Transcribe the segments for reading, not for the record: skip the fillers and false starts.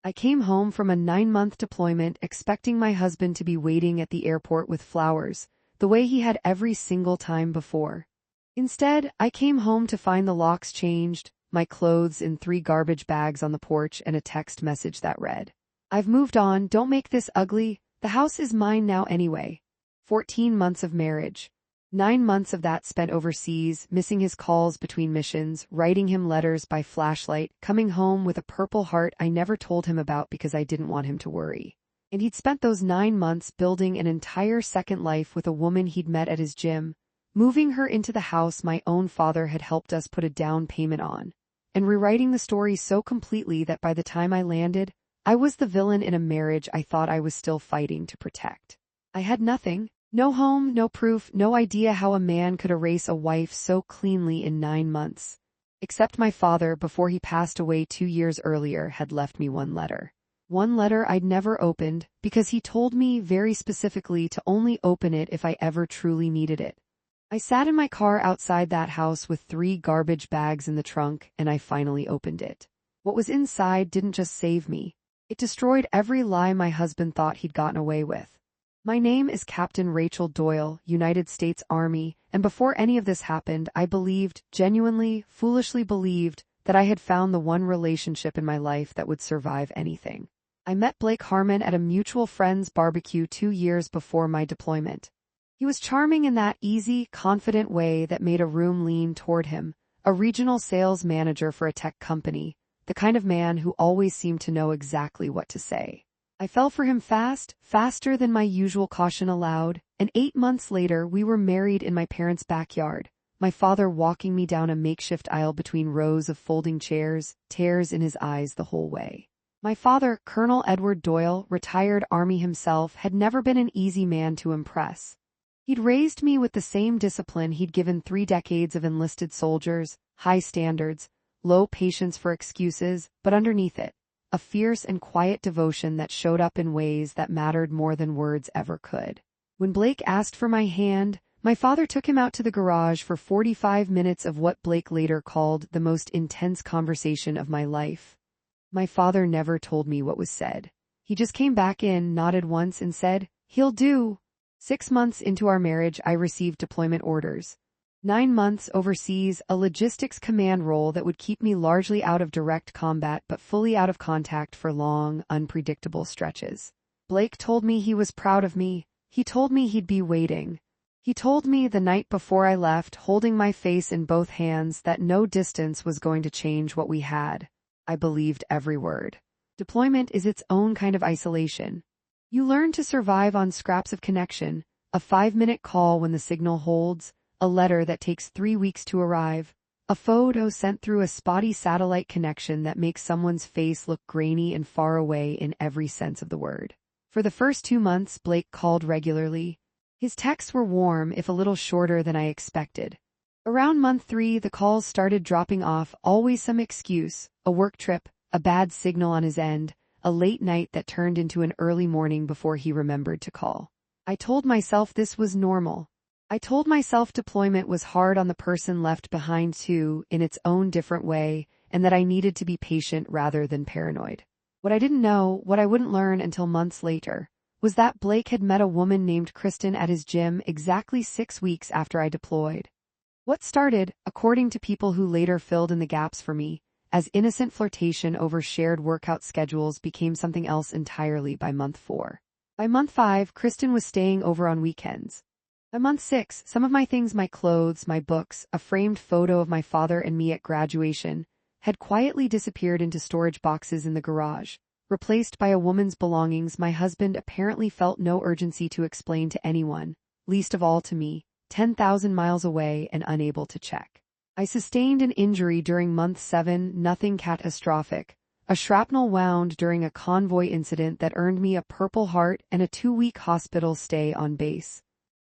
I came home from a 9-month deployment expecting my husband to be waiting at the airport with flowers, the way he had every single time before. Instead, I came home to find the locks changed, my clothes in 3 garbage bags on the porch, and a text message that read, "I've moved on, don't make this ugly, the house is mine now anyway." 14 months of marriage. 9 months of that spent overseas, missing his calls between missions, writing him letters by flashlight, coming home with a purple heart I never told him about because I didn't want him to worry. And he'd spent those 9 months building an entire second life with a woman he'd met at his gym, moving her into the house my own father had helped us put a down payment on, and rewriting the story so completely that by the time I landed, I was the villain in a marriage I thought I was still fighting to protect. I had nothing. No home, no proof, no idea how a man could erase a wife so cleanly in 9 months. Except my father, before he passed away 2 years earlier, had left me one letter. One letter I'd never opened, because he told me very specifically to only open it if I ever truly needed it. I sat in my car outside that house with 3 garbage bags in the trunk, and I finally opened it. What was inside didn't just save me. It destroyed every lie my husband thought he'd gotten away with. My name is Captain Rachel Doyle, United States Army, and before any of this happened, I believed, genuinely, foolishly believed, that I had found the one relationship in my life that would survive anything. I met Blake Harmon at a mutual friend's barbecue 2 years before my deployment. He was charming in that easy, confident way that made a room lean toward him, a regional sales manager for a tech company, the kind of man who always seemed to know exactly what to say. I fell for him fast, faster than my usual caution allowed, and 8 months later we were married in my parents' backyard, my father walking me down a makeshift aisle between rows of folding chairs, tears in his eyes the whole way. My father, Colonel Edward Doyle, retired Army himself, had never been an easy man to impress. He'd raised me with the same discipline he'd given 3 decades of enlisted soldiers, high standards, low patience for excuses, but underneath it, a fierce and quiet devotion that showed up in ways that mattered more than words ever could. When Blake asked for my hand, my father took him out to the garage for 45 minutes of what Blake later called the most intense conversation of my life. My father never told me what was said. He just came back in, nodded once, and said, "He'll do." 6 months into our marriage, I received deployment orders. 9 months overseas, a logistics command role that would keep me largely out of direct combat but fully out of contact for long, unpredictable stretches. Blake told me he was proud of me. He told me he'd be waiting. He told me the night before I left, holding my face in both hands, that no distance was going to change what we had. I believed every word. Deployment is its own kind of isolation. You learn to survive on scraps of connection, a 5-minute call when the signal holds, a letter that takes 3 weeks to arrive, a photo sent through a spotty satellite connection that makes someone's face look grainy and far away in every sense of the word. For the first 2 months, Blake called regularly. His texts were warm, if a little shorter than I expected. Around month 3, the calls started dropping off, always some excuse, a work trip, a bad signal on his end, a late night that turned into an early morning before he remembered to call. I told myself this was normal. I told myself deployment was hard on the person left behind too, in its own different way, and that I needed to be patient rather than paranoid. What I didn't know, what I wouldn't learn until months later, was that Blake had met a woman named Kristen at his gym exactly 6 weeks after I deployed. What started, according to people who later filled in the gaps for me, as innocent flirtation over shared workout schedules became something else entirely by month 4. By month 5, Kristen was staying over on weekends. By month 6, some of my things, my clothes, my books, a framed photo of my father and me at graduation, had quietly disappeared into storage boxes in the garage, replaced by a woman's belongings my husband apparently felt no urgency to explain to anyone, least of all to me, 10,000 miles away and unable to check. I sustained an injury during month 7, nothing catastrophic, a shrapnel wound during a convoy incident that earned me a Purple Heart and a 2-week hospital stay on base.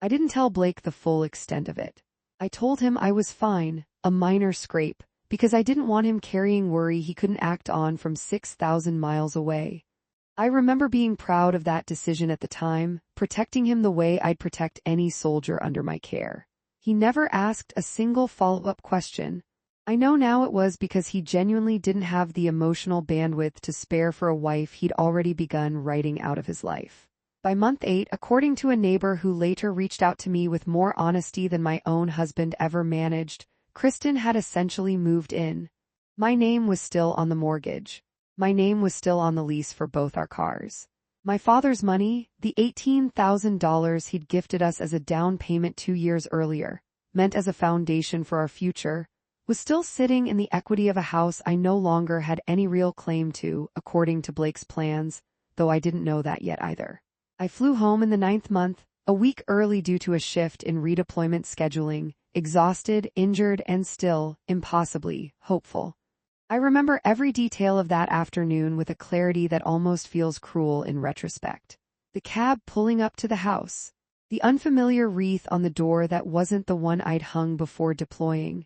I didn't tell Blake the full extent of it. I told him I was fine, a minor scrape, because I didn't want him carrying worry he couldn't act on from 6,000 miles away. I remember being proud of that decision at the time, protecting him the way I'd protect any soldier under my care. He never asked a single follow-up question. I know now it was because he genuinely didn't have the emotional bandwidth to spare for a wife he'd already begun writing out of his life. By month 8, according to a neighbor who later reached out to me with more honesty than my own husband ever managed, Kristen had essentially moved in. My name was still on the mortgage. My name was still on the lease for both our cars. My father's money, the $18,000 he'd gifted us as a down payment 2 years earlier, meant as a foundation for our future, was still sitting in the equity of a house I no longer had any real claim to, according to Blake's plans, though I didn't know that yet either. I flew home in the 9th month, a week early due to a shift in redeployment scheduling, exhausted, injured, and still, impossibly, hopeful. I remember every detail of that afternoon with a clarity that almost feels cruel in retrospect. The cab pulling up to the house. The unfamiliar wreath on the door that wasn't the one I'd hung before deploying.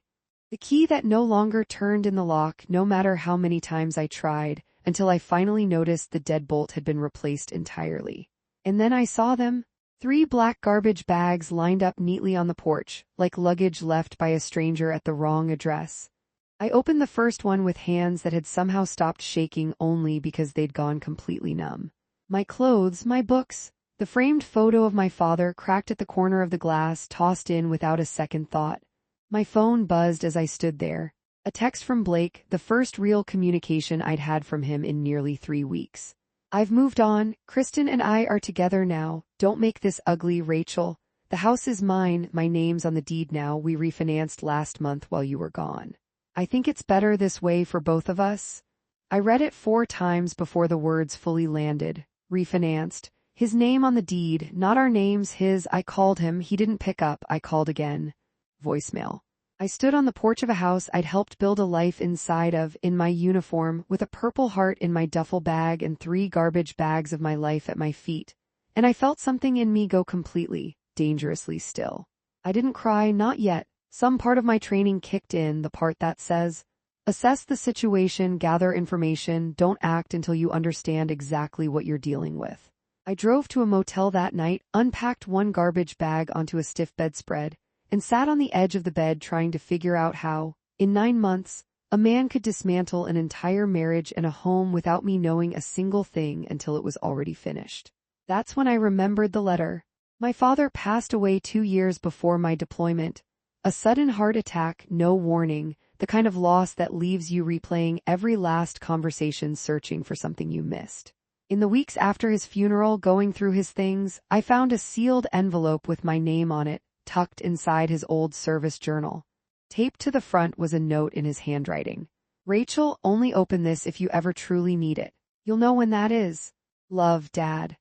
The key that no longer turned in the lock no matter how many times I tried, until I finally noticed the deadbolt had been replaced entirely. And then I saw them. 3 black garbage bags lined up neatly on the porch, like luggage left by a stranger at the wrong address. I opened the first one with hands that had somehow stopped shaking only because they'd gone completely numb. My clothes, my books, the framed photo of my father cracked at the corner of the glass tossed in without a second thought. My phone buzzed as I stood there. A text from Blake, the first real communication I'd had from him in nearly 3 weeks. I've moved on, Kristen and I are together now, don't make this ugly, Rachel. The house is mine, my name's on the deed now, we refinanced last month while you were gone. I think it's better this way for both of us. I read it 4 times before the words fully landed. Refinanced. His name on the deed, not our names, his. I called him, he didn't pick up, I called again. Voicemail. I stood on the porch of a house I'd helped build a life inside of, in my uniform, with a Purple Heart in my duffel bag and 3 garbage bags of my life at my feet, and I felt something in me go completely, dangerously still. I didn't cry, not yet. Some part of my training kicked in, the part that says, assess the situation, gather information, don't act until you understand exactly what you're dealing with. I drove to a motel that night, unpacked 1 garbage bag onto a stiff bedspread, and sat on the edge of the bed trying to figure out how, in 9 months, a man could dismantle an entire marriage and a home without me knowing a single thing until it was already finished. That's when I remembered the letter. My father passed away 2 years before my deployment. A sudden heart attack, no warning, the kind of loss that leaves you replaying every last conversation searching for something you missed. In the weeks after his funeral, going through his things, I found a sealed envelope with my name on it, tucked inside his old service journal. Taped to the front was a note in his handwriting. Rachel, only open this if you ever truly need it. You'll know when that is. Love, Dad.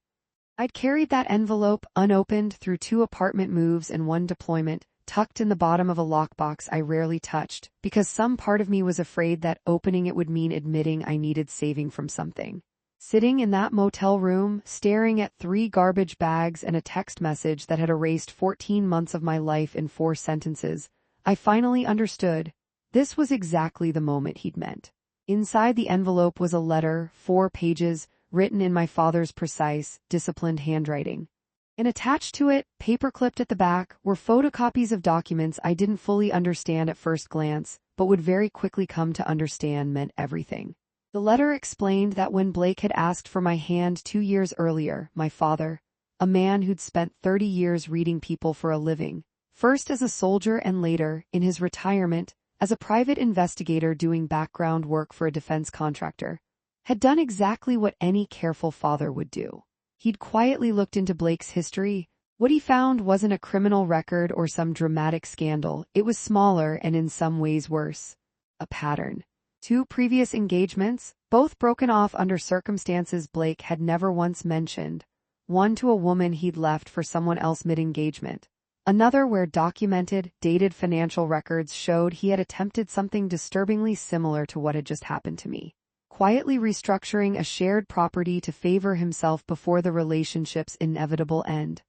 I'd carried that envelope, unopened, through 2 apartment moves and 1 deployment, tucked in the bottom of a lockbox I rarely touched, because some part of me was afraid that opening it would mean admitting I needed saving from something. Sitting in that motel room, staring at 3 garbage bags and a text message that had erased 14 months of my life in 4 sentences, I finally understood. This was exactly the moment he'd meant. Inside the envelope was a letter, 4 pages, written in my father's precise, disciplined handwriting. And attached to it, paper-clipped at the back, were photocopies of documents I didn't fully understand at first glance, but would very quickly come to understand meant everything. The letter explained that when Blake had asked for my hand 2 years earlier, my father, a man who'd spent 30 years reading people for a living, first as a soldier and later, in his retirement, as a private investigator doing background work for a defense contractor, had done exactly what any careful father would do. He'd quietly looked into Blake's history. What he found wasn't a criminal record or some dramatic scandal, it was smaller and in some ways worse. A pattern. 2 previous engagements, both broken off under circumstances Blake had never once mentioned. One to a woman he'd left for someone else mid-engagement. Another where documented, dated financial records showed he had attempted something disturbingly similar to what had just happened to me. Quietly restructuring a shared property to favor himself before the relationship's inevitable end.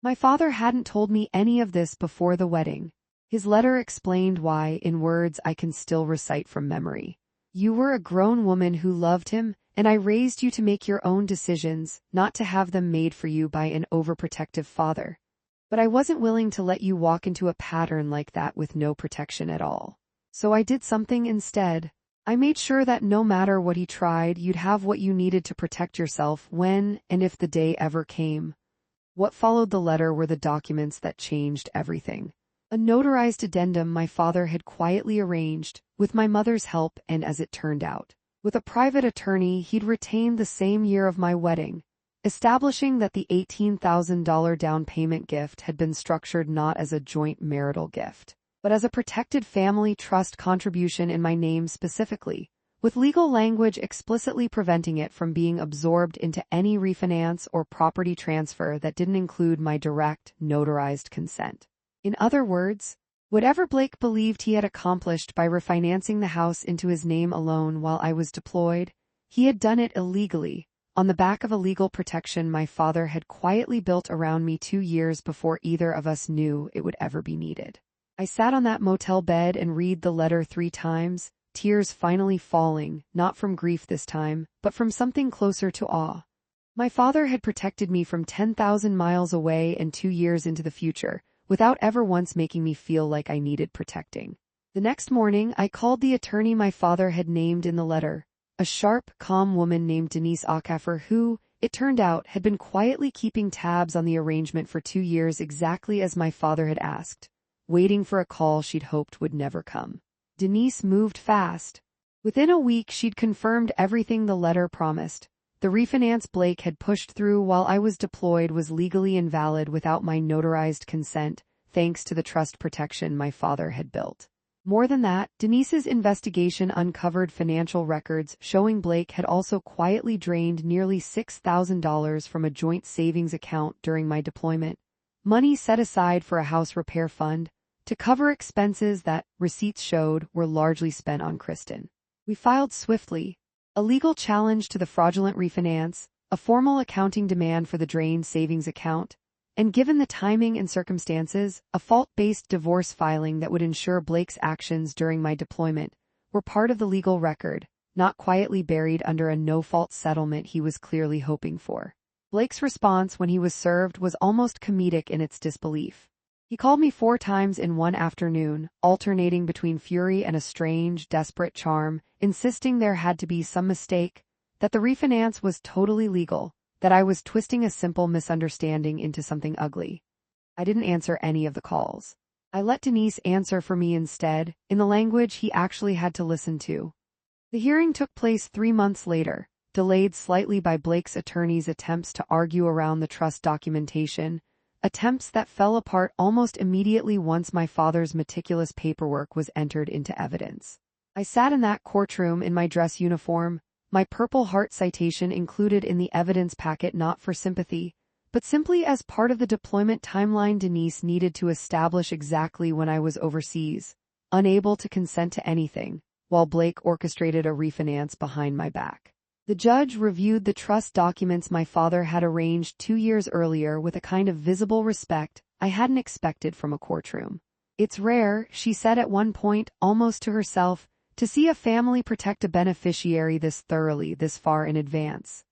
My father hadn't told me any of this before the wedding. His letter explained why, in words I can still recite from memory. You were a grown woman who loved him, and I raised you to make your own decisions, not to have them made for you by an overprotective father. But I wasn't willing to let you walk into a pattern like that with no protection at all. So I did something instead. I made sure that no matter what he tried, you'd have what you needed to protect yourself when and if the day ever came. What followed the letter were the documents that changed everything. A notarized addendum my father had quietly arranged, with my mother's help and, as it turned out, with a private attorney he'd retained the same year of my wedding, establishing that the $18,000 down payment gift had been structured not as a joint marital gift, but as a protected family trust contribution in my name specifically, with legal language explicitly preventing it from being absorbed into any refinance or property transfer that didn't include my direct, notarized consent. In other words, whatever Blake believed he had accomplished by refinancing the house into his name alone while I was deployed, he had done it illegally, on the back of a legal protection my father had quietly built around me 2 years before either of us knew it would ever be needed. I sat on that motel bed and read the letter 3 times, tears finally falling, not from grief this time, but from something closer to awe. My father had protected me from 10,000 miles away and 2 years into the future, without ever once making me feel like I needed protecting. The next morning, I called the attorney my father had named in the letter, a sharp, calm woman named Denise Acaffer who, it turned out, had been quietly keeping tabs on the arrangement for 2 years exactly as my father had asked, waiting for a call she'd hoped would never come. Denise moved fast. Within a week she'd confirmed everything the letter promised. The refinance Blake had pushed through while I was deployed was legally invalid without my notarized consent, thanks to the trust protection my father had built. More than that, Denise's investigation uncovered financial records showing Blake had also quietly drained nearly $6,000 from a joint savings account during my deployment, money set aside for a house repair fund, to cover expenses that, receipts showed, were largely spent on Kristen. We filed swiftly. A legal challenge to the fraudulent refinance, a formal accounting demand for the drained savings account, and given the timing and circumstances, a fault-based divorce filing that would ensure Blake's actions during my deployment were part of the legal record, not quietly buried under a no-fault settlement he was clearly hoping for. Blake's response when he was served was almost comedic in its disbelief. He called me 4 times in one afternoon, alternating between fury and a strange, desperate charm, insisting there had to be some mistake, that the refinance was totally legal, that I was twisting a simple misunderstanding into something ugly. I didn't answer any of the calls. I let Denise answer for me instead, in the language he actually had to listen to. The hearing took place 3 months later, delayed slightly by Blake's attorney's attempts to argue around the trust documentation, attempts that fell apart almost immediately once my father's meticulous paperwork was entered into evidence. I sat in that courtroom in my dress uniform, my Purple Heart citation included in the evidence packet not for sympathy, but simply as part of the deployment timeline Denise needed to establish exactly when I was overseas, unable to consent to anything, while Blake orchestrated a refinance behind my back. The judge reviewed the trust documents my father had arranged 2 years earlier with a kind of visible respect I hadn't expected from a courtroom. It's rare, she said at one point, almost to herself, to see a family protect a beneficiary this thoroughly, this far in advance.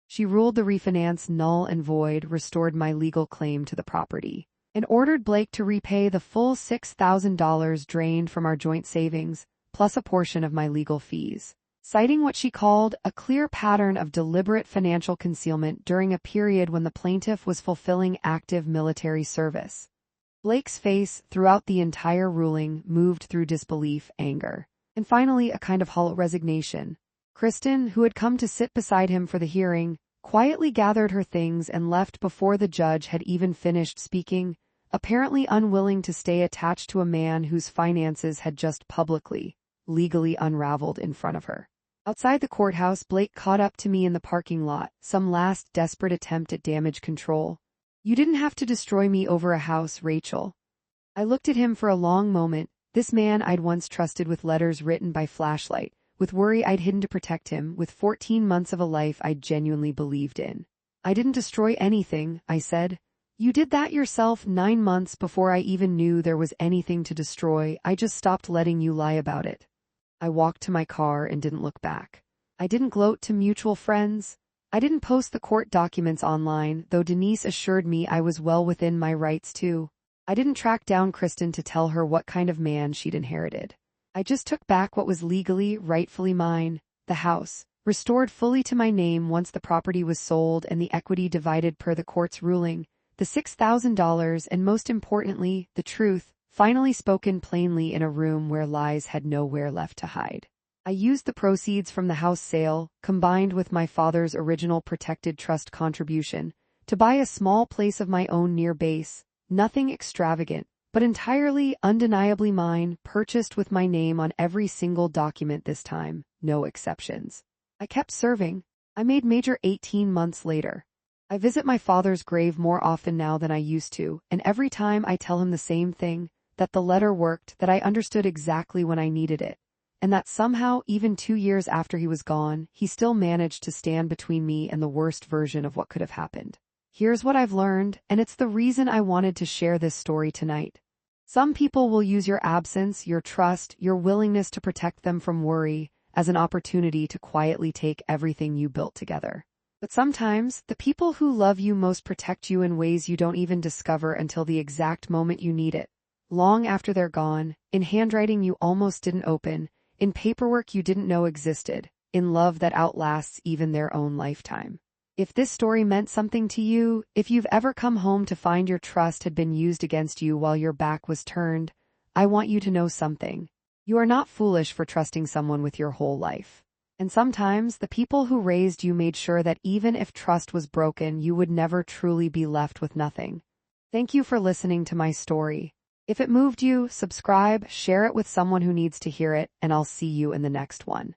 She ruled the refinance null and void, restored my legal claim to the property, and ordered Blake to repay the full $6,000 drained from our joint savings, plus a portion of my legal fees, citing what she called a clear pattern of deliberate financial concealment during a period when the plaintiff was fulfilling active military service. Blake's face, throughout the entire ruling, moved through disbelief, anger, and finally a kind of hollow resignation. Kristen, who had come to sit beside him for the hearing, quietly gathered her things and left before the judge had even finished speaking, apparently unwilling to stay attached to a man whose finances had just publicly, legally unraveled in front of her. Outside the courthouse, Blake caught up to me in the parking lot, some last desperate attempt at damage control. "You didn't have to destroy me over a house, Rachel." I looked at him for a long moment, this man I'd once trusted with letters written by flashlight, with worry I'd hidden to protect him, with 14 months of a life I genuinely believed in. "I didn't destroy anything," I said. "You did that yourself 9 months before I even knew there was anything to destroy. I just stopped letting you lie about it." I walked to my car and didn't look back. I didn't gloat to mutual friends. I didn't post the court documents online, though Denise assured me I was well within my rights too. I didn't track down Kristen to tell her what kind of man she'd inherited. I just took back what was legally, rightfully mine, the house, restored fully to my name once the property was sold and the equity divided per the court's ruling, the $6,000 and most importantly, the truth, finally spoken plainly in a room where lies had nowhere left to hide. I used the proceeds from the house sale, combined with my father's original protected trust contribution, to buy a small place of my own near base, nothing extravagant, but entirely, undeniably mine, purchased with my name on every single document this time, no exceptions. I kept serving. I made major 18 months later. I visit my father's grave more often now than I used to, and every time I tell him the same thing, that the letter worked, that I understood exactly when I needed it, and that somehow, even 2 years after he was gone, he still managed to stand between me and the worst version of what could have happened. Here's what I've learned, and it's the reason I wanted to share this story tonight. Some people will use your absence, your trust, your willingness to protect them from worry as an opportunity to quietly take everything you built together. But sometimes, the people who love you most protect you in ways you don't even discover until the exact moment you need it. Long after they're gone, in handwriting you almost didn't open, in paperwork you didn't know existed, in love that outlasts even their own lifetime. If this story meant something to you, if you've ever come home to find your trust had been used against you while your back was turned, I want you to know something. You are not foolish for trusting someone with your whole life. And sometimes, the people who raised you made sure that even if trust was broken, you would never truly be left with nothing. Thank you for listening to my story. If it moved you, subscribe, share it with someone who needs to hear it, and I'll see you in the next one.